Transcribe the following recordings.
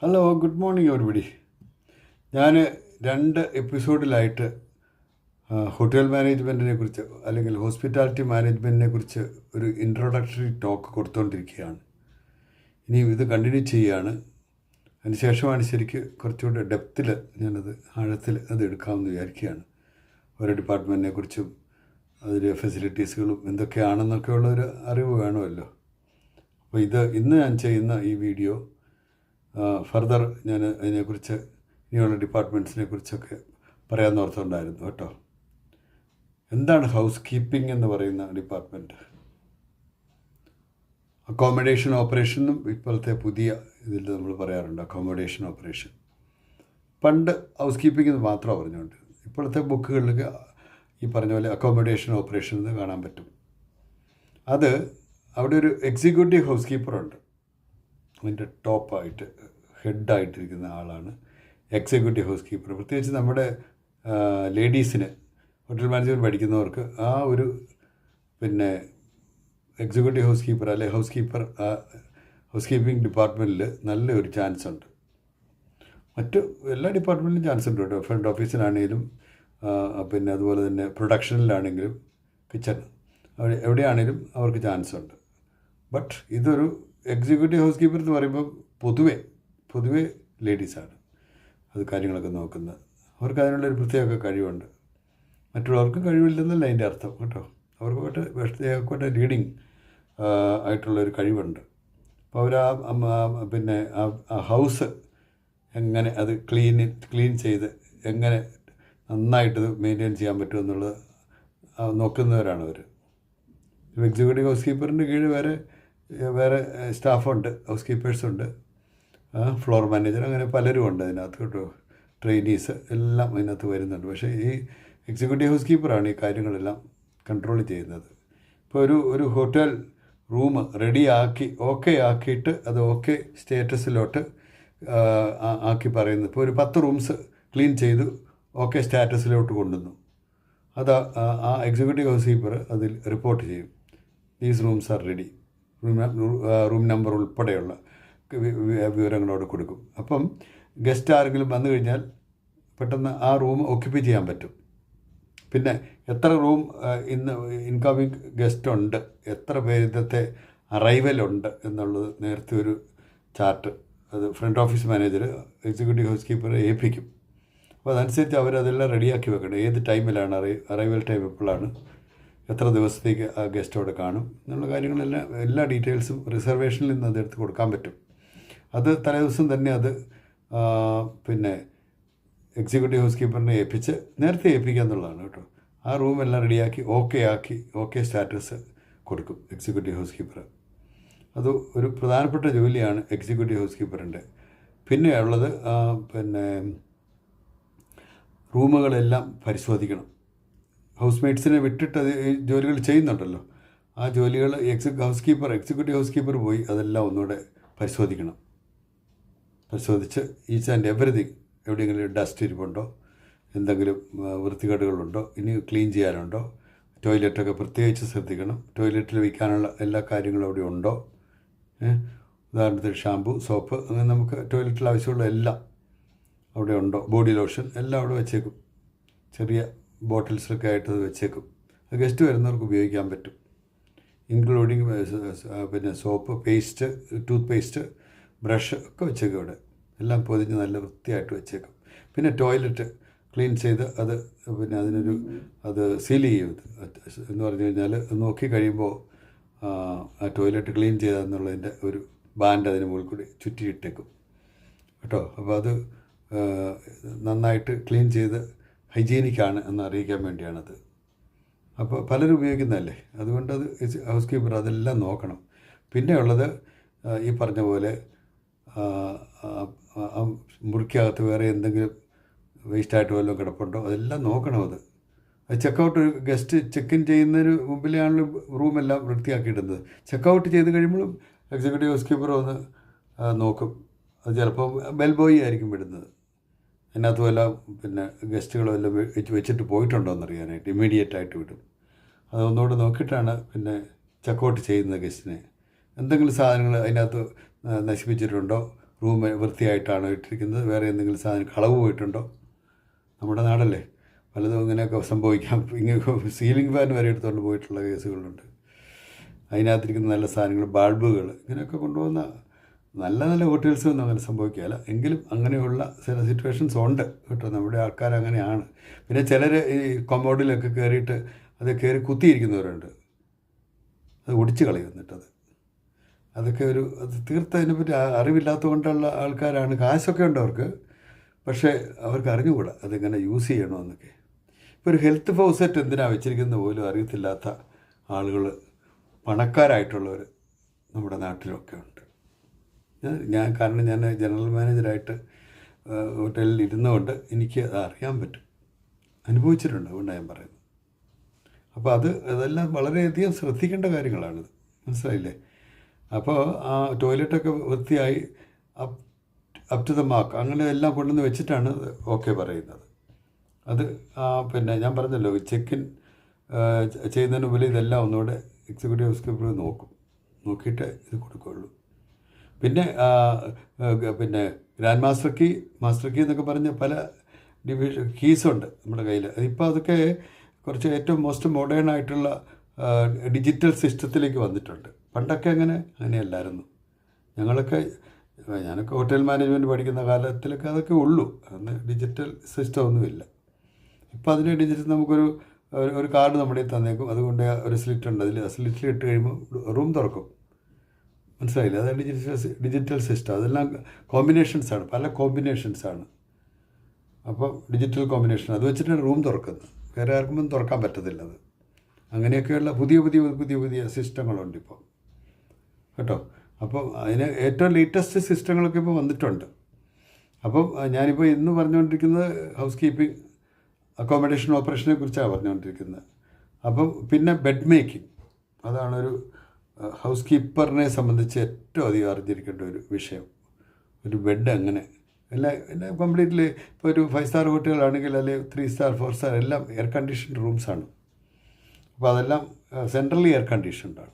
Hello, good morning everybody. ഞാൻ 2 എപ്പിസോഡിലായിട്ട് hotel മാനേജ്മെൻറ്റിനെ കുറിച്ച് അല്ലെങ്കിൽ ഹോസ്പിറ്റാലിറ്റി മാനേജ്മെൻറ്റിനെ കുറിച്ച് ഒരു ഇൻട്രൊഡക്ടറി ടോക്ക് കൊടുത്തുകൊണ്ടിരിക്കുകയാണ്. ഇനി ഇത് കണ്ടിന്യൂ ചെയ്യുകയാണ്. അതിനുശേഷമാണ് ശരിക്ക് കുറച്ചുകൂടെ ഡെപ്തിൽ ഞാനത് ആഴത്തിൽ അത് എടുക്കാമെന്ന് വിചാരിക്കുകയാണ്. ഓരോ ഡിപ്പാർട്ട്മെൻറ്റിനെ കുറിച്ചും അതിലെ ഫെസിലിറ്റീസുകളും എന്തൊക്കെയാണെന്നൊക്കെയുള്ളൊരു അറിവ് വേണമല്ലോ. അപ്പോൾ ഇന്ന് ഞാൻ ചെയ്യുന്ന ഈ വീഡിയോ ഫർദർ ഞാൻ അതിനെക്കുറിച്ച് ഇനിയുള്ള ഡിപ്പാർട്ട്മെൻറ്റ്സിനെ കുറിച്ചൊക്കെ പറയാമെന്ന് ഓർത്തുണ്ടായിരുന്നു കേട്ടോ. എന്താണ് ഹൗസ് കീപ്പിംഗ് എന്ന് പറയുന്ന ഡിപ്പാർട്ട്മെൻറ്റ്? അക്കോമഡേഷൻ ഓപ്പറേഷനും ഇപ്പോഴത്തെ പുതിയ ഇതിൽ നമ്മൾ പറയാറുണ്ട് അക്കോമഡേഷൻ ഓപ്പറേഷൻ. പണ്ട് ഹൗസ് കീപ്പിംഗ് എന്ന് മാത്രമാണ് പറഞ്ഞുകൊണ്ട്, ഇപ്പോഴത്തെ ബുക്കുകളിൽ ഈ പറഞ്ഞ പോലെ അക്കോമഡേഷൻ ഓപ്പറേഷൻ എന്ന് കാണാൻ പറ്റും. അത് അവിടെ ഒരു എക്സിക്യൂട്ടീവ് ഹൗസ് കീപ്പറുണ്ട്. അതിൻ്റെ ടോപ്പായിട്ട് ഹെഡായിട്ടിരിക്കുന്ന ആളാണ് എക്സിക്യൂട്ടീവ് ഹൗസ് കീപ്പർ. പ്രത്യേകിച്ച് നമ്മുടെ ലേഡീസിന് ഹോട്ടൽ മാനേജ്മെൻറ്റ് പഠിക്കുന്നവർക്ക് ആ ഒരു എക്സിക്യൂട്ടീവ് ഹൗസ് കീപ്പർ അല്ലെ ഹൗസ് കീപ്പിംഗ് ഡിപ്പാർട്ട്മെൻറ്റിൽ നല്ലൊരു ചാൻസ് ഉണ്ട്. മറ്റ് എല്ലാ ഡിപ്പാർട്ട്മെൻറ്റിലും ചാൻസ് ഉണ്ട് കേട്ടോ. ഫ്രണ്ട് ഓഫീസിലാണെങ്കിലും അതുപോലെ തന്നെ പ്രൊഡക്ഷനിലാണെങ്കിലും കിച്ചൺ എവിടെയാണെങ്കിലും അവർക്ക് ചാൻസ് ഉണ്ട്. ബട്ട് ഇതൊരു എക്സിക്യൂട്ടീവ് ഹൗസ് കീപ്പർ എന്ന് പറയുമ്പോൾ പൊതുവേ ലേഡീസാണ് അത് കാര്യങ്ങളൊക്കെ നോക്കുന്നത്. അവർക്ക് അതിനുള്ളൊരു പ്രത്യേക കഴിവുണ്ട്. മറ്റുള്ളവർക്കും കഴിവില്ലെന്നല്ല അതിൻ്റെ അർത്ഥം കേട്ടോ. അവർക്ക് പ്രത്യേക ലീഡിങ് ആയിട്ടുള്ളൊരു കഴിവുണ്ട്. അപ്പോൾ അവർ ആ ഹൗസ് എങ്ങനെ അത് ക്ലീൻ ചെയ്ത് എങ്ങനെ നന്നായിട്ട് മെയിൻറ്റെയിൻ ചെയ്യാൻ പറ്റുമെന്നുള്ളത് നോക്കുന്നവരാണ് അവർ. എക്സിക്യൂട്ടീവ് ഹൗസ് കീപ്പറിൻ്റെ കീഴിൽ വേറെ സ്റ്റാഫുണ്ട്, ഹൗസ് കീപ്പേഴ്സുണ്ട്, ഫ്ലോർ മാനേജർ, അങ്ങനെ പലരും ഉണ്ട് അതിനകത്ത് കേട്ടോ. ട്രെയിനീസ് എല്ലാം അതിനകത്ത് വരുന്നുണ്ട്. പക്ഷേ ഈ എക്സിക്യൂട്ടീവ് ഹൗസ് കീപ്പറാണ് ഈ കാര്യങ്ങളെല്ലാം കൺട്രോൾ ചെയ്യുന്നത്. ഇപ്പോൾ ഒരു ഹോട്ടൽ റൂം ആക്കിയിട്ട് അത് ഓക്കെ സ്റ്റാറ്റസിലോട്ട് ആക്കി പറയുന്നത്. ഇപ്പോൾ ഒരു 10 റൂംസ് ക്ലീൻ ചെയ്തു ഓക്കെ സ്റ്റാറ്റസിലോട്ട് കൊണ്ടുവന്നു. അത് ആ എക്സിക്യൂട്ടീവ് ഹൗസ് കീപ്പർ അതിൽ റിപ്പോർട്ട് ചെയ്യും. These rooms are ready, room number ഉൾപ്പെടെയുള്ള വിവരങ്ങളോട് കൊടുക്കും. അപ്പം ഗസ്റ്റ് ആരെങ്കിലും വന്നു കഴിഞ്ഞാൽ പെട്ടെന്ന് ആ റൂം ഓക്യുപ്പൈ ചെയ്യാൻ പറ്റും. പിന്നെ എത്ര റൂം ഇന്ന് ഇൻകമിങ് ഗസ്റ്റ് ഉണ്ട്, എത്ര പേരിന്നത്തെ അറൈവലുണ്ട് എന്നുള്ളത് നേരത്തെ ഒരു ചാർട്ട് അത് front office manager executive house കീപ്പറെ ഏൽപ്പിക്കും. അപ്പോൾ അതനുസരിച്ച് അവരതെല്ലാം റെഡിയാക്കി വെക്കണം. ഏത് ടൈമിലാണ് അറൈവൽ ടൈം എപ്പോഴാണ്, എത്ര ദിവസത്തേക്ക് ആ ഗസ്റ്റ് അവിടെ കാണും എന്നുള്ള കാര്യങ്ങളെല്ലാം എല്ലാ ഡീറ്റെയിൽസും റിസർവേഷനിൽ നിന്ന് അതെടുത്ത് കൊടുക്കാൻ പറ്റും. അത് തലേദിവസം തന്നെ അത് എക്സിക്യൂട്ടീവ് ഹൗസ് കീപ്പറിനെ നേരത്തെ ഏൽപ്പിക്കുക എന്നുള്ളതാണ് കേട്ടോ. ആ റൂമെല്ലാം റെഡിയാക്കി ഓക്കെ സ്റ്റാറ്റസ് കൊടുക്കും എക്സിക്യൂട്ടീവ് ഹൗസ് കീപ്പർ. അത് ഒരു പ്രധാനപ്പെട്ട ജോലിയാണ് എക്സിക്യൂട്ടീവ് ഹൗസ് കീപ്പറിൻ്റെ. പിന്നെ ഉള്ളത് റൂമുകളെല്ലാം പരിശോധിക്കണം. ഹൗസ് മേറ്റ്സിനെ വിട്ടിട്ട് അത് ജോലികൾ ചെയ്യുന്നുണ്ടല്ലോ, ആ ജോലികൾ എക്സിക്യൂട്ടീവ് ഹൗസ് കീപ്പർ പോയി അതെല്ലാം ഒന്നുകൂടെ പരിശോധിച്ച് ഈച്ച് ആൻഡ് എവറിതിങ്, എവിടെയെങ്കിലും ഡസ്റ്റ് ഇരിപ്പുണ്ടോ, എന്തെങ്കിലും വൃത്തികേടുകളുണ്ടോ, ഇനി ക്ലീൻ ചെയ്യാനുണ്ടോ, ടോയ്ലറ്റൊക്കെ പ്രത്യേകിച്ച് ശ്രദ്ധിക്കണം. ടോയ്ലറ്റിൽ വയ്ക്കാനുള്ള എല്ലാ കാര്യങ്ങളും അവിടെ ഉണ്ടോ, ഉദാഹരണത്തിന് ഷാമ്പു, സോപ്പ്, അങ്ങനെ നമുക്ക് ടോയ്ലറ്റിൽ ആവശ്യമുള്ള എല്ലാം അവിടെ ഉണ്ടോ, ബോഡി ലോഷൻ എല്ലാം അവിടെ വെച്ചേക്കും. ചെറിയ ബോട്ടിൽസൊക്കെ ആയിട്ട് അത് വെച്ചേക്കും. ഗസ്റ്റ് വരുന്നവർക്ക് ഉപയോഗിക്കാൻ പറ്റും. Including soap, paste, tooth paste, brush ഒക്കെ വെച്ചേക്കും അവിടെ. എല്ലാം പൊതിഞ്ഞ് നല്ല വൃത്തിയായിട്ട് വെച്ചേക്കും. പിന്നെ ടോയ്ലറ്റ് ക്ലീൻ ചെയ്ത് അത് സീൽ ചെയ്യും. എന്ന് പറഞ്ഞു കഴിഞ്ഞാൽ നോക്കി കഴിയുമ്പോൾ ആ ടോയ്ലറ്റ് ക്ലീൻ ചെയ്തെന്നുള്ളതിൻ്റെ ഒരു ബാൻഡ് അതിന് മുകളിൽ കൂടി ചുറ്റിയിട്ടേക്കും കേട്ടോ. അപ്പോൾ അത് നന്നായിട്ട് ക്ലീൻ ചെയ്ത് ഹൈജീനിക്കാണ് എന്ന് അറിയിക്കാൻ വേണ്ടിയാണത്. അപ്പോൾ പലരും ഉപയോഗിക്കുന്നതല്ലേ, അതുകൊണ്ട് അത് ഹൗസ് കീപ്പർ അതെല്ലാം നോക്കണം. പിന്നെ ഉള്ളത് ഈ പറഞ്ഞ പോലെ മുറിക്കകത്ത് വേറെ എന്തെങ്കിലും വേസ്റ്റായിട്ട് വല്ലതും കിടപ്പുണ്ടോ അതെല്ലാം നോക്കണം. അത് ചെക്കൗട്ട് ഗസ്റ്റ് ചെക്ക് ഇൻ ചെയ്യുന്നതിന് മുമ്പിലാണല്ലോ റൂമെല്ലാം വൃത്തിയാക്കിയിടുന്നത്. ചെക്കൗട്ട് ചെയ്ത് കഴിയുമ്പോഴും എക്സിക്യൂട്ടീവ് ഹൗസ് കീപ്പർ ഒന്ന് നോക്കും. അത് ചിലപ്പോൾ ബെൽ ബോയ് ആയിരിക്കും വിടുന്നത്. അതിനകത്ത് വല്ല ഗസ്റ്റുകളെല്ലാം വെച്ചിട്ട് പോയിട്ടുണ്ടോ എന്നറിയാനായിട്ട് ഇമ്മീഡിയറ്റായിട്ട് വിടും. അതൊന്നുകൂടെ നോക്കിയിട്ടാണ് ചെക്കൗട്ട് ചെയ്യുന്നത് ഗസ്റ്റിനെ. എന്തെങ്കിലും സാധനങ്ങൾ അതിനകത്ത് നശിപ്പിച്ചിട്ടുണ്ടോ, റൂം വൃത്തിയായിട്ടാണോ ഇട്ടിരിക്കുന്നത്, വേറെ എന്തെങ്കിലും സാധനം കളവ് പോയിട്ടുണ്ടോ? നമ്മുടെ നാടല്ലേ, പലതും ഇങ്ങനെയൊക്കെ സംഭവിക്കാം. ഇങ്ങനെ സീലിംഗ് ഫാൻ വരെ എടുത്തുകൊണ്ട് പോയിട്ടുള്ള കേസുകളുണ്ട്. അതിനകത്തിരിക്കുന്ന നല്ല സാധനങ്ങൾ, ബൾബുകൾ, ഇങ്ങനെയൊക്കെ കൊണ്ടുപോകുന്ന നല്ല നല്ല ഹോട്ടൽസൊന്നും അങ്ങനെ സംഭവിക്കുകയില്ല. എങ്കിലും അങ്ങനെയുള്ള ചില സിറ്റുവേഷൻസ് ഉണ്ട് കേട്ടോ. നമ്മുടെ ആൾക്കാർ അങ്ങനെയാണ്. പിന്നെ ചിലർ ഈ കൊമോഡിലൊക്കെ കയറിയിട്ട് അത് കയറി കുത്തിയിരിക്കുന്നവരുണ്ട്, അത് ഒടിച്ച് കളയും എന്നിട്ടത്. അതൊക്കെ അത് തീർത്ത് അതിനെപ്പറ്റി അറിവില്ലാത്തത് കൊണ്ടുള്ള ആൾക്കാരാണ്. കാശൊക്കെ ഉണ്ട് അവർക്ക്, പക്ഷേ അവർക്ക് അറിഞ്ഞുകൂടാ അതെങ്ങനെ യൂസ് ചെയ്യണമെന്നൊക്കെ. ഇപ്പോൾ ഒരു ഹെൽത്ത് ഫൗസെറ്റ് എന്തിനാണ് വെച്ചിരിക്കുന്നത് പോലും അറിയത്തില്ലാത്ത ആളുകൾ, പണക്കാരായിട്ടുള്ളവർ നമ്മുടെ നാട്ടിലൊക്കെ ഉണ്ട്. കാരണം ഞാൻ ജനറൽ മാനേജറായിട്ട് ഹോട്ടലിൽ ഇരുന്നുകൊണ്ട് എനിക്ക് അത് അറിയാൻ പറ്റും, അനുഭവിച്ചിട്ടുണ്ട്. അതുകൊണ്ടാണ് ഞാൻ പറയുന്നത്. അപ്പോൾ അതെല്ലാം വളരെയധികം ശ്രദ്ധിക്കേണ്ട കാര്യങ്ങളാണിത്, മനസ്സിലായില്ലേ? അപ്പോൾ ആ ടോയ്ലറ്റൊക്കെ വൃത്തിയായി അപ് ടു ദ മാർക്ക് അങ്ങനെ എല്ലാം കൊണ്ടുവന്ന് വെച്ചിട്ടാണ് ഓക്കെ പറയുന്നത്. അത് പിന്നെ ഞാൻ പറഞ്ഞല്ലോ, ചെക്ക് ഇൻ ചെയ്യുന്നതിന് മുമ്പിൽ ഇതെല്ലാം ഒന്നുകൂടെ എക്സിക്യൂട്ടീവ് ഹൗസ്കീപ്പർ നോക്കിയിട്ട് ഇത് കൊടുക്കുകയുള്ളൂ. പിന്നെ ഗ്രാൻഡ് മാസ്റ്റർ കീ എന്നൊക്കെ പറഞ്ഞ് പല കീസുണ്ട് നമ്മുടെ കയ്യിൽ. ഇപ്പോൾ അതൊക്കെ കുറച്ച് ഏറ്റവും മോസ്റ്റ് മോഡേൺ ആയിട്ടുള്ള ഡിജിറ്റൽ സിസ്റ്റത്തിലേക്ക് വന്നിട്ടുണ്ട്. പണ്ടൊക്കെ അങ്ങനെയല്ലായിരുന്നു. ഞാനൊക്കെ ഹോട്ടൽ മാനേജ്മെൻറ്റ് പഠിക്കുന്ന കാലത്തിലൊക്കെ അതൊക്കെ ഉള്ളൂ. അന്ന് ഡിജിറ്റൽ സിസ്റ്റം ഒന്നുമില്ല. ഇപ്പോൾ അതിന് ഡിജിറ്റൽ നമുക്കൊരു കാർഡ് നമ്മുടെ തന്നേക്കും, അതുകൊണ്ട് ഒരു സ്ലിറ്റ് ഉണ്ട്, അതിൽ സ്ലിറ്റിൽ ഇട്ട് കഴിയുമ്പോൾ റൂം തുറക്കും. മനസ്സിലായില്ല? അതാണ് ഡിജിറ്റൽ സിസ്റ്റം. അതെല്ലാം കോമ്പിനേഷൻസാണ്, പല കോമ്പിനേഷൻസാണ്. അപ്പോൾ ഡിജിറ്റൽ കോമ്പിനേഷൻ അത് വെച്ചിട്ടാണ് റൂം തുറക്കുന്നത്. വേറെ ആർക്കും തുറക്കാൻ പറ്റത്തില്ല അത്. അങ്ങനെയൊക്കെയുള്ള പുതിയ സിസ്റ്റങ്ങളുണ്ട് ഇപ്പോൾ കേട്ടോ. അപ്പം അതിന് ഏറ്റവും ലേറ്റസ്റ്റ് സിസ്റ്റങ്ങളൊക്കെ ഇപ്പോൾ വന്നിട്ടുണ്ട്. അപ്പം ഞാനിപ്പോൾ ഇന്ന് പറഞ്ഞുകൊണ്ടിരിക്കുന്നത് ഹൗസ് കീപ്പിംഗ് അക്കോമഡേഷൻ ഓപ്പറേഷനെ കുറിച്ചാണ് പറഞ്ഞുകൊണ്ടിരിക്കുന്നത്. അപ്പം പിന്നെ ബെഡ് മേക്കിംഗ്, അതാണൊരു ഹൗസ് കീപ്പറിനെ സംബന്ധിച്ച് ഏറ്റവും അധികം അറിഞ്ഞിരിക്കേണ്ട ഒരു വിഷയം. ഒരു ബെഡ് അങ്ങനെ എല്ലാം കംപ്ലീറ്റ്ലി ഇപ്പോൾ ഒരു 5 സ്റ്റാർ ഹോട്ടലുകളാണെങ്കിൽ അല്ലെങ്കിൽ 3 സ്റ്റാർ 4 സ്റ്റാർ എല്ലാം എയർ കണ്ടീഷൻഡ് റൂംസാണ്. അപ്പോൾ അതെല്ലാം സെൻട്രലി എയർ കണ്ടീഷൻഡാണ്.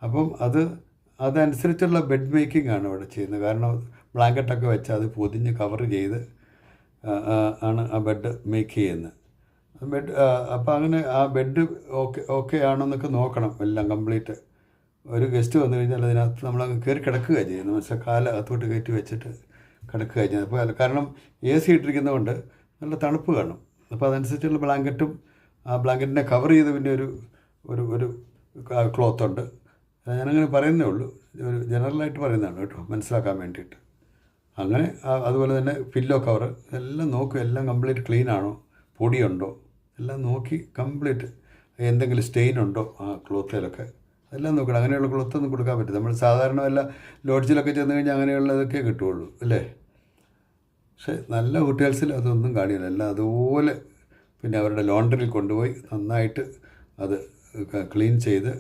അപ്പം അതനുസരിച്ചുള്ള ബെഡ് മേക്കിംഗ് ആണ് അവിടെ ചെയ്യുന്നത്. കാരണം ബ്ലാങ്കറ്റൊക്കെ വെച്ച് അത് പൊതിഞ്ഞ് കവർ ചെയ്ത് ആണ് ആ ബെഡ് മേക്ക് ചെയ്യുന്നത്. അപ്പോൾ അങ്ങനെ ആ ബെഡ് ഓക്കെ ആണെന്നൊക്കെ നോക്കണം എല്ലാം കംപ്ലീറ്റ്. ഒരു ഗസ്റ്റ് വന്നു കഴിഞ്ഞാൽ അതിനകത്ത് നമ്മളങ്ങ് കയറി കിടക്കുകയാണ് ചെയ്യുന്നത്. മനസ്സിലായി, കാല് അകത്തോട്ട് കയറ്റി വെച്ചിട്ട് കിടക്കുകയാണ് ചെയ്യുന്നത്. അപ്പോൾ കാരണം AC ഇട്ടിരിക്കുന്നതുകൊണ്ട് നല്ല തണുപ്പ് കാണും. അപ്പോൾ അതനുസരിച്ചുള്ള ബ്ലാങ്കറ്റും ആ ബ്ലാങ്കറ്റിനെ കവർ ചെയ്ത് പിന്നെ ഒരു ക്ലോത്തുണ്ട്. ഞാനങ്ങനെ പറയുന്നേ ഉള്ളൂ, ഒരു ജനറലായിട്ട് പറയുന്നതാണ് കേട്ടോ, മനസ്സിലാക്കാൻ വേണ്ടിയിട്ട്. അങ്ങനെ അതുപോലെ തന്നെ പില്ലോ കവർ എല്ലാം നോക്കും, എല്ലാം കംപ്ലീറ്റ് ക്ലീൻ ആണോ, പൊടിയുണ്ടോ എല്ലാം നോക്കി കംപ്ലീറ്റ്, എന്തെങ്കിലും സ്റ്റെയിൻ ഉണ്ടോ ആ ക്ലോത്തിലൊക്കെ എല്ലാം നോക്കണം. അങ്ങനെയുള്ള ക്ലോത്തൊന്നും കൊടുക്കാൻ പറ്റില്ല. നമ്മൾ സാധാരണ വല്ല ലോഡ്ജിലൊക്കെ ചെന്ന് കഴിഞ്ഞാൽ അങ്ങനെയുള്ളതൊക്കെ കിട്ടുകയുള്ളൂ അല്ലേ. പക്ഷേ നല്ല ഹോട്ടൽസിൽ അതൊന്നും കാണില്ല. എല്ലാം അതുപോലെ പിന്നെ അവരുടെ ലോണ്ടറിയിൽ കൊണ്ടുപോയി നന്നായിട്ട് അത് ക്ലീൻ ചെയ്ത്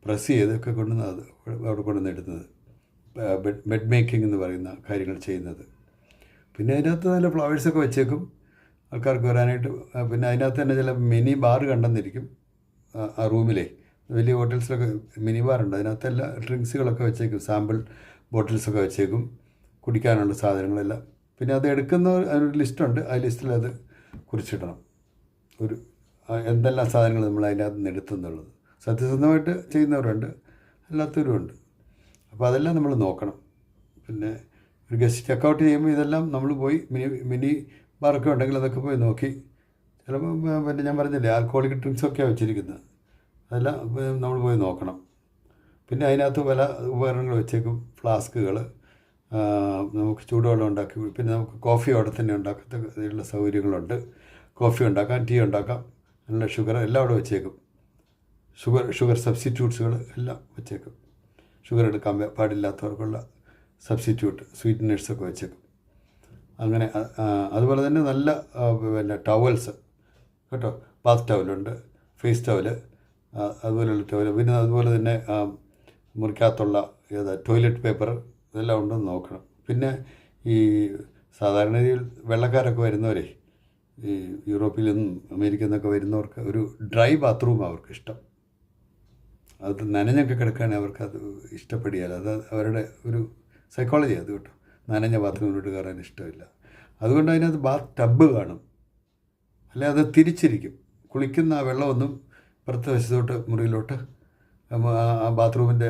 പ്രസ് ചെയ്തൊക്കെ കൊണ്ടുവന്ന് അത് അവിടെ കൊണ്ടുവന്ന് ഇടുന്നത്, ബെഡ് മേക്കിംഗ് എന്ന് പറയുന്ന കാര്യങ്ങൾ ചെയ്യുന്നത്. പിന്നെ അതിനകത്ത് നല്ല ഫ്ലവേഴ്സൊക്കെ വെച്ചേക്കും ആൾക്കാർക്ക് വരാനായിട്ട്. പിന്നെ അതിനകത്ത് തന്നെ ചില മിനി ബാർ കണ്ടെന്നിരിക്കും ആ റൂമിലെ. വലിയ ഹോട്ടൽസിലൊക്കെ മിനി ബാറുണ്ട്, അതിനകത്ത് എല്ലാ ഡ്രിങ്ക്സുകളൊക്കെ വെച്ചേക്കും, സാമ്പിൾ ബോട്ടിൽസൊക്കെ വെച്ചേക്കും, കുടിക്കാനുള്ള സാധനങ്ങളെല്ലാം. പിന്നെ അത് എടുക്കുന്ന അതിനൊരു ലിസ്റ്റുണ്ട്, ആ ലിസ്റ്റിൽ അത് കുറിച്ചിടണം എന്തെല്ലാം സാധനങ്ങൾ നമ്മൾ അതിനകത്ത് നിന്ന് എടുത്തെന്നുള്ളത്. സത്യസന്ധമായിട്ട് ചെയ്യുന്നവരുണ്ട്, അല്ലാത്തവരുമുണ്ട്. അപ്പോൾ അതെല്ലാം നമ്മൾ നോക്കണം. പിന്നെ ഒരു ഗസ്റ്റ് ചെക്കൗട്ട് ചെയ്യുമ്പോൾ ഇതെല്ലാം നമ്മൾ പോയി മിനി ബാറൊക്കെ ഉണ്ടെങ്കിൽ അതൊക്കെ പോയി നോക്കി. ചിലപ്പോൾ പിന്നെ ഞാൻ പറഞ്ഞില്ലേ ആൽക്കഹോളിക് ഡ്രിങ്ക്സൊക്കെയാണ് വെച്ചിരിക്കുന്നത്, അതെല്ലാം നമ്മൾ പോയി നോക്കണം. പിന്നെ അതിനകത്ത് പല ഉപകരണങ്ങൾ വെച്ചേക്കും, ഫ്ലാസ്കുകൾ, നമുക്ക് ചൂടുവെള്ളം ഉണ്ടാക്കി, പിന്നെ നമുക്ക് കോഫി അവിടെ തന്നെ ഉണ്ടാക്കത്തക്കുള്ള സൗകര്യങ്ങളുണ്ട്. കോഫി ഉണ്ടാക്കാം, ടീ ഉണ്ടാക്കാം, നല്ല ഷുഗർ എല്ലാം അവിടെ വെച്ചേക്കും. ഷുഗർ സബ്സ്റ്റിറ്റ്യൂട്ട്സുകൾ എല്ലാം വെച്ചേക്കും. ഷുഗർ എടുക്കാൻ പാടില്ലാത്തവർക്കുള്ള സബ്സ്റ്റിറ്റ്യൂട്ട് സ്വീറ്റ്നേഴ്സൊക്കെ വെച്ചേക്കും. അങ്ങനെ അതുപോലെ തന്നെ നല്ല പിന്നെ ടവൽസ് കേട്ടോ, ബാത്ത് ടവലുണ്ട്, ഫേസ് ടവല്, അതുപോലെയുള്ള ടവല്. പിന്നെ അതുപോലെ തന്നെ മുറിക്കകത്തുള്ള ടോയ്ലറ്റ് പേപ്പർ ഇതെല്ലാം ഉണ്ടെന്ന് നോക്കണം. പിന്നെ ഈ സാധാരണ രീതിയിൽ വെള്ളക്കാരൊക്കെ വരുന്നവരെ, ഈ യൂറോപ്പിൽ നിന്നും അമേരിക്കയിൽ നിന്നൊക്കെ വരുന്നവർക്ക് ഒരു ഡ്രൈ ബാത്റൂം അവർക്ക് ഇഷ്ടം. അത് നനഞ്ഞൊക്കെ കിടക്കുകയാണെങ്കിൽ അവർക്കത് ഇഷ്ടപ്പെടുകയില്ല. അത് അവരുടെ ഒരു സൈക്കോളജി അത് കേട്ടോ. നനഞ്ഞ ബാത്റൂമിലോട്ട് കയറാൻ ഇഷ്ടമില്ല. അതുകൊണ്ട് അതിനകത്ത് ബാത്ത് ടബ്ബ് കാണും, അല്ലെ അത് തിരിച്ചിരിക്കും. കുളിക്കുന്ന ആ വെള്ളമൊന്നും പുറത്ത് വശത്തോട്ട് മുറിയിലോട്ട് ആ ബാത്റൂമിൻ്റെ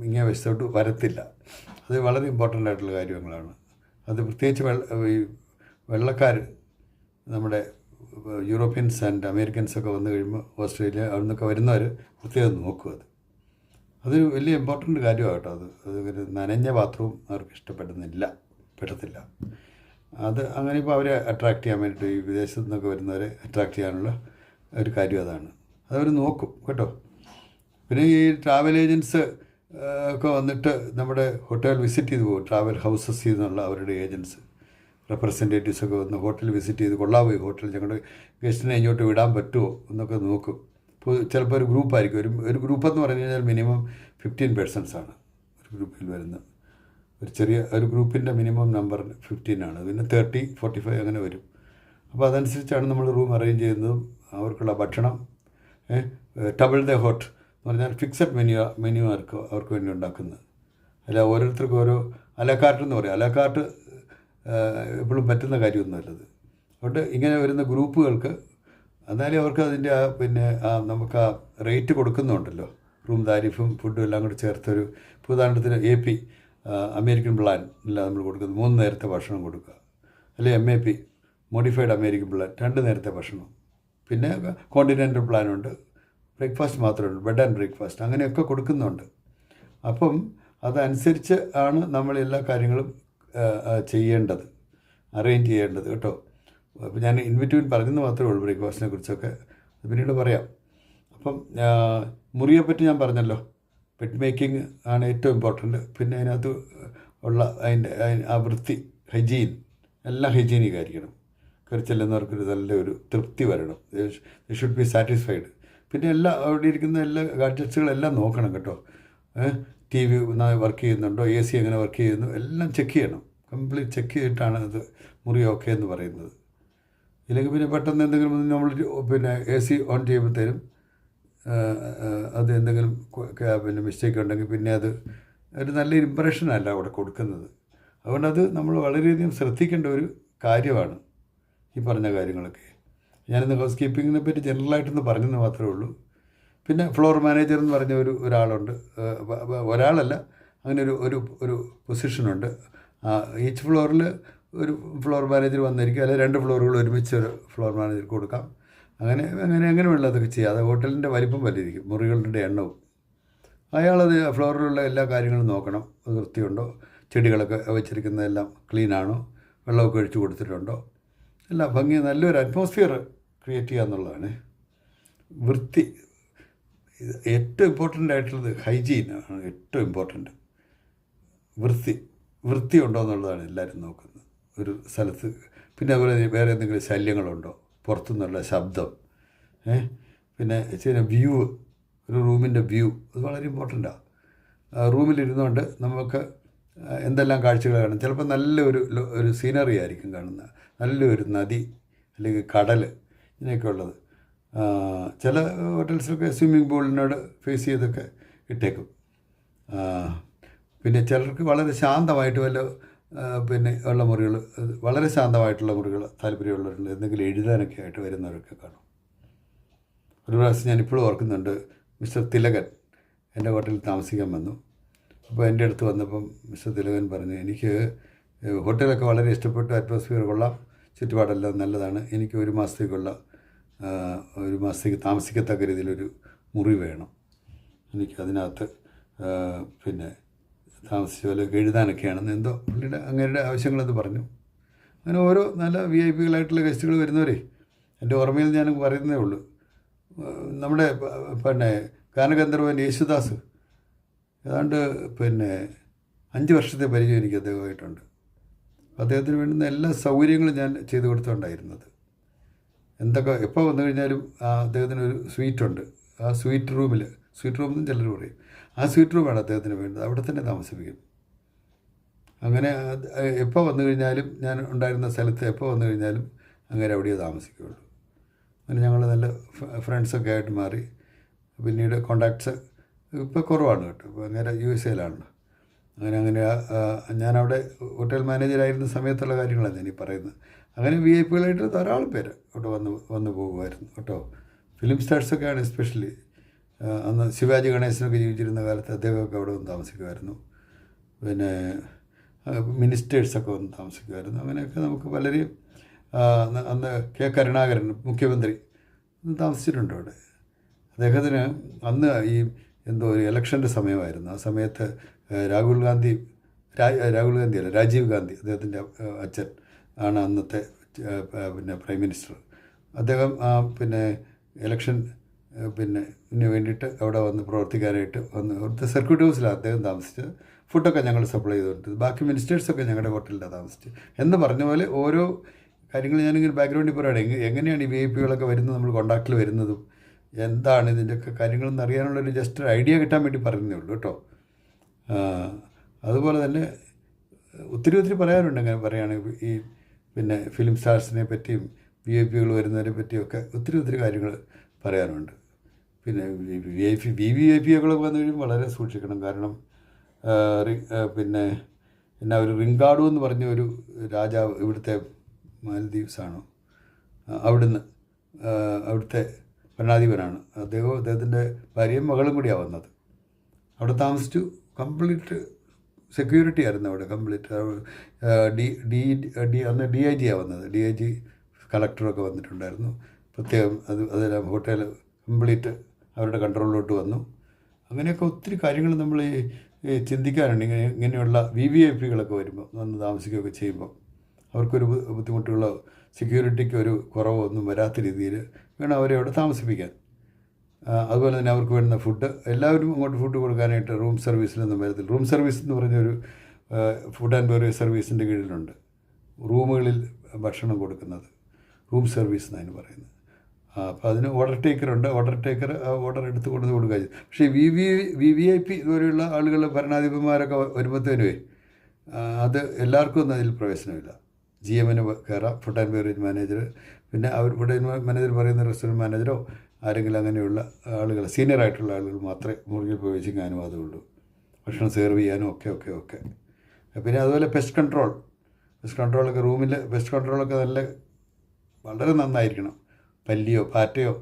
ഇങ്ങേ വശത്തോട്ട് വരത്തില്ല. അത് വളരെ ഇമ്പോർട്ടൻ്റ് ആയിട്ടുള്ള കാര്യങ്ങളാണ്. അത് പ്രത്യേകിച്ച് ഈ വെള്ളക്കാർ, നമ്മുടെ യൂറോപ്യൻസ് ആൻഡ് അമേരിക്കൻസൊക്കെ വന്നു കഴിയുമ്പോൾ ഓസ്ട്രേലിയ അവിടെ നിന്നൊക്കെ വരുന്നവർ പ്രത്യേകം നോക്കും. അതൊരു വലിയ ഇമ്പോർട്ടൻ്റ് കാര്യമാണ് കേട്ടോ. അത് നനഞ്ഞ ബാത്റൂം അവർക്ക് പറ്റത്തില്ല. അത് അങ്ങനെ ഇപ്പോൾ അവരെ അട്രാക്റ്റ് ചെയ്യാൻ വേണ്ടിയിട്ട്, ഈ വിദേശത്തു നിന്നൊക്കെ വരുന്നവരെ അട്രാക്റ്റ് ചെയ്യാനുള്ള ഒരു കാര്യം അതാണ്. അതവർ നോക്കും കേട്ടോ. പിന്നെ ഈ ട്രാവൽ ഏജൻസ് ഒക്കെ വന്നിട്ട് നമ്മുടെ ഹോട്ടൽ വിസിറ്റ് ചെയ്ത് പോകും. ട്രാവൽ ഹൗസസ് എന്നുള്ള അവരുടെ ഏജൻസ് റെപ്രസെൻറ്റേറ്റീവ്സൊക്കെ വന്ന് ഹോട്ടൽ വിസിറ്റ് ചെയ്ത്, കൊള്ളാമോ ഈ ഹോട്ടൽ, ഞങ്ങളുടെ ഗസ്റ്റിനെ ഇങ്ങോട്ട് വിടാൻ പറ്റുമോ എന്നൊക്കെ നോക്കും. ഇപ്പോൾ ചിലപ്പോൾ ഒരു ഗ്രൂപ്പായിരിക്കും. ഒരു ഗ്രൂപ്പെന്ന് പറഞ്ഞു കഴിഞ്ഞാൽ മിനിമം 15 പേഴ്സൺസാണ് ഒരു ഗ്രൂപ്പിൽ വരുന്നത്. ഒരു ഗ്രൂപ്പിൻ്റെ മിനിമം നമ്പർ 15 ആണ്. പിന്നെ 30, 45 അങ്ങനെ വരും. അപ്പോൾ അതനുസരിച്ചാണ് നമ്മൾ റൂം അറേഞ്ച് ചെയ്യുന്നതും അവർക്കുള്ള ഭക്ഷണം. ഡബിൾ ദ ഹോട്ട് എന്ന് പറഞ്ഞാൽ ഫിക്സഡ് മെനു അവർക്ക് വേണ്ടി ഉണ്ടാക്കുന്നത്. അല്ല ഓരോരുത്തർക്കും ഓരോ അലക്കാർട്ടെന്ന് പറയും. അലക്കാർട്ട് എപ്പോഴും പറ്റുന്ന കാര്യമൊന്നുമല്ലത്. അതുകൊണ്ട് ഇങ്ങനെ വരുന്ന ഗ്രൂപ്പുകൾക്ക് എന്നാലും അവർക്ക് അതിൻ്റെ നമുക്ക് ആ റേറ്റ് കൊടുക്കുന്നുണ്ടല്ലോ. റൂം താരിഫും ഫുഡും എല്ലാം കൂടി ചേർത്തൊരു, ഉദാഹരണത്തിന് AP അമേരിക്കൻ പ്ലാൻ അല്ല നമ്മൾ കൊടുക്കുന്നത്, 3 നേരത്തെ ഭക്ഷണം കൊടുക്കുക. അല്ലെങ്കിൽ MAP മോഡിഫൈഡ് അമേരിക്കൻ പ്ലാൻ 2 നേരത്തെ ഭക്ഷണം. പിന്നെ കോണ്ടിനെൻ്റൽ പ്ലാനുണ്ട്, ബ്രേക്ക്ഫാസ്റ്റ് മാത്രമേ ബെഡ് ആൻഡ് ബ്രേക്ക്ഫാസ്റ്റ് അങ്ങനെയൊക്കെ കൊടുക്കുന്നുണ്ട്. അപ്പം അതനുസരിച്ച് ആണ് നമ്മൾ എല്ലാ കാര്യങ്ങളും ചെയ്യേണ്ടത്, അറേഞ്ച് ചെയ്യേണ്ടത് കേട്ടോ. അപ്പോൾ ഞാൻ ഇൻവിറ്റ്വീൻ പറഞ്ഞെന്ന് മാത്രമേ ഉള്ളൂ ബ്രേക്ക്ഫാസ്റ്റിനെ കുറിച്ചൊക്കെ, പിന്നീട് പറയാം. അപ്പം മുറിയെപ്പറ്റി ഞാൻ പറഞ്ഞല്ലോ, പെറ്റ് മേക്കിംഗ് ആണ് ഏറ്റവും ഇമ്പോർട്ടൻറ്റ്. പിന്നെ അതിനകത്ത് ഉള്ള ആ വൃത്തി, ഹൈജീൻ, എല്ലാം ഹൈജീനിക് ആയിരിക്കണം. കയറി ചെല്ലുന്നവർക്കൊരു നല്ലൊരു തൃപ്തി വരണം. They should be satisfied. പിന്നെ അവിടെ ഇരിക്കുന്ന എല്ലാ ഗാഡ്ജറ്റ്സുകളെല്ലാം നോക്കണം കേട്ടോ. TV വർക്ക് ചെയ്യുന്നുണ്ടോ, AC എങ്ങനെ വർക്ക് ചെയ്യുന്നു, എല്ലാം ചെക്ക് ചെയ്യണം. കംപ്ലീറ്റ് ചെക്ക് ചെയ്തിട്ടാണ് അത് മുറി ഓക്കെ എന്ന് പറയുന്നത്. ഇല്ലെങ്കിൽ പിന്നെ പെട്ടെന്ന് എന്തെങ്കിലും നമ്മൾ AC ഓൺ ചെയ്യുമ്പോഴത്തേനും അത് എന്തെങ്കിലും മിസ്റ്റേക്ക് ഉണ്ടെങ്കിൽ പിന്നെ അത് ഒരു നല്ല ഇമ്പ്രഷനല്ല അവിടെ കൊടുക്കുന്നത്. അതുകൊണ്ട് അത് നമ്മൾ വളരെയധികം ശ്രദ്ധിക്കേണ്ട ഒരു കാര്യമാണ് ഈ പറഞ്ഞ കാര്യങ്ങളൊക്കെ. ഞാനിന്ന് ഹൗസ് കീപ്പിങ്ങിനെ പറ്റി ജനറലായിട്ടൊന്ന് പറഞ്ഞെന്ന് മാത്രമേ ഉള്ളൂ. പിന്നെ ഫ്ലോർ മാനേജർ എന്ന് പറഞ്ഞ ഒരാളുണ്ട്. ഒരാളല്ല, അങ്ങനെ ഒരു പൊസിഷനുണ്ട്. ഈച്ച് ഫ്ലോറിൽ ഒരു ഫ്ലോർ മാനേജർ വന്നിരിക്കും, അല്ലെങ്കിൽ 2 ഫ്ലോറുകൾ ഒരുമിച്ച് ഒരു ഫ്ലോർ മാനേജർ കൊടുക്കാം. അങ്ങനെ വേണ്ടതൊക്കെ ചെയ്യാം. അത് ഹോട്ടലിൻ്റെ വലിപ്പം വരെയിരിക്കും, മുറികളുടെ എണ്ണവും. അയാളത് ഫ്ലോറിലുള്ള എല്ലാ കാര്യങ്ങളും നോക്കണം. അത് വൃത്തിയുണ്ടോ, ചെടികളൊക്കെ വെച്ചിരിക്കുന്നതെല്ലാം ക്ലീനാണോ, വെള്ളമൊക്കെ ഒഴിച്ച് കൊടുത്തിട്ടുണ്ടോ, എല്ലാം ഭംഗി, നല്ലൊരു അറ്റ്മോസ്ഫിയർ ക്രിയേറ്റ് ചെയ്യുക എന്നുള്ളതാണ്. വൃത്തി ഏറ്റവും ഇമ്പോർട്ടൻ്റ് ആയിട്ടുള്ളത്, ഹൈജീൻ ആണ് ഏറ്റവും ഇമ്പോർട്ടൻ്റ്. വൃത്തി ഉണ്ടോ എന്നുള്ളതാണ് എല്ലാവരും നോക്കുന്നത് ഒരു സ്ഥലത്ത്. പിന്നെ അതുപോലെ വേറെ എന്തെങ്കിലും ശല്യങ്ങളുണ്ടോ, പുറത്തുനിന്നുള്ള ശബ്ദം, പിന്നെ വ്യൂ, ഒരു റൂമിൻ്റെ വ്യൂ, അത് വളരെ ഇമ്പോർട്ടൻ്റാണ്. റൂമിലിരുന്നുകൊണ്ട് നമുക്ക് എന്തെല്ലാം കാഴ്ചകൾ കാണും. ചിലപ്പോൾ നല്ലൊരു സീനറി ആയിരിക്കും കാണുന്നത്, നല്ലൊരു നദി അല്ലെങ്കിൽ കടൽ, ഇങ്ങനെയൊക്കെ ഉള്ളത്. ചില ഹോട്ടൽസിലൊക്കെ സ്വിമ്മിംഗ് പൂളിനോട് ഫേസ് ചെയ്തൊക്കെ ഇട്ടേക്കും. പിന്നെ ചിലർക്ക് വളരെ ശാന്തമായിട്ട് ഉള്ള മുറികൾ, വളരെ ശാന്തമായിട്ടുള്ള മുറികൾ താല്പര്യമുള്ളവരുണ്ട്. എന്തെങ്കിലും എഴുതാനൊക്കെ ആയിട്ട് വരുന്നവരൊക്കെ കാണും. ഒരു പ്രാവശ്യം ഞാനിപ്പോഴും ഓർക്കുന്നുണ്ട്, മിസ്റ്റർ തിലകൻ എൻ്റെ ഹോട്ടലിൽ താമസിക്കാൻ വന്നു. അപ്പോൾ എൻ്റെ അടുത്ത് വന്നപ്പം മിസ്റ്റർ തിലകൻ പറഞ്ഞു, എനിക്ക് ഹോട്ടലൊക്കെ വളരെ ഇഷ്ടപ്പെട്ടു, അറ്റ്മോസ്ഫിയർ കൊള്ളാം, ചുറ്റുപാടെല്ലാം നല്ലതാണ്, എനിക്ക് 1 മാസത്തേക്ക് താമസിക്കത്തക്ക രീതിയിലൊരു മുറി വേണം, എനിക്ക് അതിനകത്ത് താമസിച്ച പോലെ എഴുതാനൊക്കെയാണെന്ന് എന്തോ പുള്ളിയുടെ അങ്ങനെയുടെ ആവശ്യങ്ങളെന്ന് പറഞ്ഞു. അങ്ങനെ ഓരോ നല്ല VIP ഗസ്റ്റുകൾ വരുന്നവരെ എൻ്റെ ഓർമ്മയിൽ ഞാൻ പറയുന്നതേ ഉള്ളൂ. നമ്മുടെ ഗാനഗന്ധർവൻ യേശുദാസ് ഏതാണ്ട് 5 വർഷത്തെ പരിചയം എനിക്ക് അദ്ദേഹമായിട്ടുണ്ട്. അദ്ദേഹത്തിന് വേണ്ടുന്ന എല്ലാ സൗകര്യങ്ങളും ഞാൻ ചെയ്തു കൊടുത്തുകൊണ്ടായിരുന്നത്. എപ്പോൾ വന്നു കഴിഞ്ഞാലും അദ്ദേഹത്തിനൊരു സ്വീറ്റുണ്ട്. ആ സ്വീറ്റ് റൂം എന്നും ചിലർ പറയും, ആ സ്വീറ്റ് റൂമാണ് അദ്ദേഹത്തിന് വേണ്ടത്, അവിടെ തന്നെ താമസിപ്പിക്കും. അങ്ങനെ എപ്പോൾ വന്നു കഴിഞ്ഞാലും, ഞാൻ ഉണ്ടായിരുന്ന സ്ഥലത്ത് എപ്പോൾ വന്നു കഴിഞ്ഞാലും അങ്ങനെ അവിടെയേ താമസിക്കുകയുള്ളൂ. അങ്ങനെ ഞങ്ങൾ നല്ല ഫ്രണ്ട്സൊക്കെ ആയിട്ട് മാറി. പിന്നീട് കോണ്ടാക്ട്സ് ഇപ്പോൾ കുറവാണ് കേട്ടോ. ഇപ്പോൾ അങ്ങനെ USA അങ്ങനെ ഞാനവിടെ ഹോട്ടൽ മാനേജറായിരുന്ന സമയത്തുള്ള കാര്യങ്ങളാണ് ഞാനീ പറയുന്നത്. അങ്ങനെ VIP കളായിട്ട് ധാരാളം പേര് അവിടെ വന്ന് പോകുമായിരുന്നു കേട്ടോ. ഫിലിം സ്റ്റാർസൊക്കെയാണ് എസ്പെഷ്യലി. അന്ന് ശിവാജി ഗണേശനൊക്കെ ജീവിച്ചിരുന്ന കാലത്ത് അദ്ദേഹമൊക്കെ അവിടെ വന്ന് താമസിക്കുമായിരുന്നു. പിന്നെ മിനിസ്റ്റേഴ്സൊക്കെ വന്ന് താമസിക്കുമായിരുന്നു. അങ്ങനെയൊക്കെ നമുക്ക് പലരെയും അന്ന് കരുണാകരൻ മുഖ്യമന്ത്രി താമസിച്ചിട്ടുണ്ട് അവിടെ. അദ്ദേഹത്തിന് അന്ന് ഈ എന്തോ ഒരു ഇലക്ഷൻ്റെ സമയമായിരുന്നു. ആ സമയത്ത് രാഹുൽ ഗാന്ധിയല്ല, രാജീവ് ഗാന്ധി, അദ്ദേഹത്തിൻ്റെ അച്ഛൻ ആണ് അന്നത്തെ പിന്നെ പ്രൈം മിനിസ്റ്റർ. അദ്ദേഹം പിന്നെ ഇലക്ഷൻ പിന്നെ വേണ്ടിയിട്ട് അവിടെ വന്ന് പ്രവർത്തിക്കാനായിട്ട് അവിടുത്തെ സർക്യൂട്ട് ഹൗസിലാണ് അദ്ദേഹം താമസിച്ചത്. ഫുഡൊക്കെ ഞങ്ങൾ സപ്ലൈ ചെയ്തിട്ടുണ്ട്. ബാക്കി മിനിസ്റ്റേഴ്സൊക്കെ ഞങ്ങളുടെ ഹോട്ടലിലാണ് താമസിച്ചത്. എന്ന് പറഞ്ഞ പോലെ ഓരോ കാര്യങ്ങൾ ഞാനിങ്ങനെ ബാക്ക്ഗ്രൗണ്ടിൽ പറയുകയാണ്. എങ്ങനെയാണ് ഈ VIP കളൊക്കെ വരുന്നത്, നമ്മൾ കോണ്ടാക്റ്റിൽ വരുന്നതും എന്താണ് ഇതിൻ്റെയൊക്കെ കാര്യങ്ങളെന്ന് അറിയാനുള്ളൊരു ജസ്റ്റ് ഒരു ഐഡിയ കിട്ടാൻ വേണ്ടി പറയുന്നേ ഉള്ളൂ കേട്ടോ. അതുപോലെ തന്നെ ഒത്തിരി പറയാനുണ്ട്. അങ്ങനെ പറയുകയാണെങ്കിൽ ഈ പിന്നെ ഫിലിം സ്റ്റാർസിനെ പറ്റിയും VIP കൾ വരുന്നതിനെ പറ്റിയൊക്കെ ഒത്തിരി കാര്യങ്ങൾ പറയാനുണ്ട്. പിന്നെ VIP കളൊക്കെ വന്നു കഴിയുമ്പോൾ വളരെ സൂക്ഷിക്കണം. കാരണം പിന്നെ എന്നാ ഒരു റിങ്കാഡു എന്ന് പറഞ്ഞ ഒരു രാജാവ്, ഇവിടുത്തെ മാലദ്വീപ്സാണോ, അവിടുത്തെ ഭരണാധിപനാണ് അദ്ദേഹത്തിൻ്റെ ഭാര്യയും മകളും കൂടിയാണ് വന്നത്. അവിടെ താമസിച്ചു. കംപ്ലീറ്റ് സെക്യൂരിറ്റി ആയിരുന്നു അവിടെ. കംപ്ലീറ്റ് അന്ന് DIG വന്നത്. DIG കളക്ടറൊക്കെ വന്നിട്ടുണ്ടായിരുന്നു. പ്രത്യേകം അതെല്ലാം ഹോട്ടൽ കംപ്ലീറ്റ് അവരുടെ കൺട്രോളിലോട്ട് വന്നു. അങ്ങനെയൊക്കെ ഒത്തിരി കാര്യങ്ങൾ നമ്മൾ ഈ ചിന്തിക്കാറുണ്ട്. ഇങ്ങനെയുള്ള VIP കളൊക്കെ വരുമ്പോൾ വന്ന് താമസിക്കുകയൊക്കെ ചെയ്യുമ്പോൾ അവർക്കൊരു ബുദ്ധിമുട്ടുള്ള സെക്യൂരിറ്റിക്ക് ഒരു കുറവോ ഒന്നും വരാത്ത രീതിയിൽ വേണം അവരെ അവിടെ താമസിപ്പിക്കാൻ. അതുപോലെ തന്നെ അവർക്ക് വേണ്ടുന്ന ഫുഡ് എല്ലാവരും അങ്ങോട്ട് ഫുഡ് കൊടുക്കാനായിട്ട് റൂം സർവീസിലൊന്നും വരത്തില്ല. റൂം സർവീസ് എന്ന് പറഞ്ഞൊരു ഫുഡ് ആൻഡ് ബെവറേജ് സർവീസിൻ്റെ കീഴിലുണ്ട് റൂമുകളിൽ ഭക്ഷണം കൊടുക്കുന്നത്. റൂം സർവീസ് എന്നാണ് പറയുന്നത്. അപ്പോൾ അതിന് ഓർഡർ ടേക്കറുണ്ട്. ഓർഡർ എടുത്ത് കൊടുക്കുക. പക്ഷേ VIP ഇതുപോലെയുള്ള ആളുകൾ ഭരണാധിപന്മാരൊക്കെ വരുമ്പോഴത്തേനുവേ അത് എല്ലാവർക്കും ഒന്നും അതിൽ പ്രവേശനമില്ല. GM കയറാം, ഫുഡ് ആൻഡ് ബെവറേജ് മാനേജർ, പിന്നെ ഫുഡ് ആൻഡ് മാനേജർ പറയുന്ന റെസ്റ്റോറൻറ്റ് മാനേജറോ ആരെങ്കിലും അങ്ങനെയുള്ള ആളുകൾ, സീനിയറായിട്ടുള്ള ആളുകൾ മാത്രമേ മുറിയിൽ പ്രവേശിക്കാൻ അനുവാദമുള്ളൂ. ഭക്ഷണം സെർവ് ചെയ്യാനും ഒക്കെ. പിന്നെ അതുപോലെ പെസ്റ്റ് കൺട്രോളൊക്കെ റൂമിൽ പെസ്റ്റ് കൺട്രോളൊക്കെ വളരെ നന്നായിരിക്കണം. പല്ലിയോ പാറ്റയോ.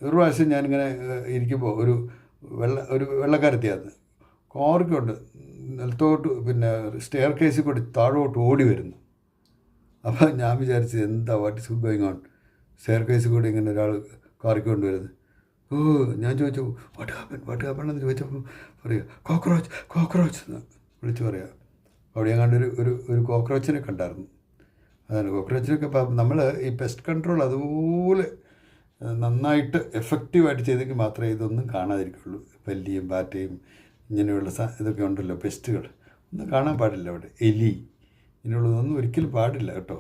ഒരു പ്രാവശ്യം ഞാനിങ്ങനെ ഇരിക്കുമ്പോൾ ഒരു വെള്ളക്കാരത്തിയാണ് കോർക്കുണ്ട് നിലത്തോട്ട് പിന്നെ സ്റ്റെയർ കേസിൽ കൂടി താഴോട്ട് ഓടി വരുന്നു. അപ്പോൾ ഞാൻ വിചാരിച്ചത് എന്താ what is going on, stair കേസിൽ കൂടി ഇങ്ങനെ ഒരാൾ കാറിക്കൊണ്ട് വരുന്നത്. ഞാൻ ചോദിച്ചു വാട്ട് ഹാപ്പൻ എന്ന് ചോദിച്ചപ്പോൾ പറയുക കോക്രോച്ച് എന്ന് വിളിച്ച് പറയുക. അവിടെ ഞാൻ കണ്ടൊരു ഒരു കോക്രോച്ചിനെ കണ്ടായിരുന്നു. അതാണ് കോക്രോച്ചിനൊക്കെ. നമ്മൾ ഈ പെസ്റ്റ് കൺട്രോൾ അതുപോലെ നന്നായിട്ട് എഫക്റ്റീവായിട്ട് ചെയ്തെങ്കിൽ മാത്രമേ ഇതൊന്നും കാണാതിരിക്കുള്ളൂ. പല്ലിയും പാറ്റയും ഇങ്ങനെയുള്ള ഇതൊക്കെ ഉണ്ടല്ലോ, പെസ്റ്റുകൾ ഒന്നും കാണാൻ പാടില്ല അവിടെ. എലി ഇങ്ങനെയുള്ളതൊന്നും ഒരിക്കലും പാടില്ല കേട്ടോ.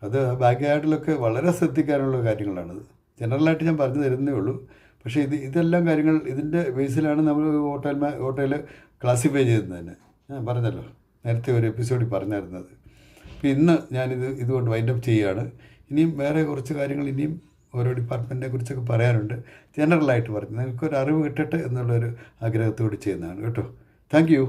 അത് ബാക്ക് യാർഡിലൊക്കെ വളരെ ശ്രദ്ധിക്കാനുള്ള കാര്യങ്ങളാണത്. ജനറലായിട്ട് ഞാൻ പറഞ്ഞു തരുന്നേ ഉള്ളൂ. പക്ഷേ ഇതെല്ലാം കാര്യങ്ങൾ ഇതിൻ്റെ ബേസിലാണ് നമ്മൾ ഹോട്ടൽ ക്ലാസിഫൈ ചെയ്യുന്നത് തന്നെ. ഞാൻ പറഞ്ഞല്ലോ, നേരത്തെ ഒരു എപ്പിസോഡിൽ പറഞ്ഞിരുന്നത്. അപ്പോൾ ഇന്ന് ഇതുകൊണ്ട് വൈൻഡപ്പ് ചെയ്യുകയാണ്. ഇനിയും വേറെ കുറച്ച് കാര്യങ്ങൾ ഇനിയും ഓരോ ഡിപ്പാർട്ട്മെൻറ്റിനെ കുറിച്ചൊക്കെ പറയാനുണ്ട്. ജനറലായിട്ട് പറഞ്ഞു നിങ്ങൾക്കൊരു അറിവ് കിട്ടട്ടെ എന്നുള്ളൊരു ആഗ്രഹത്തോട് ചെയ്യുന്നതാണ് കേട്ടോ. Thank you.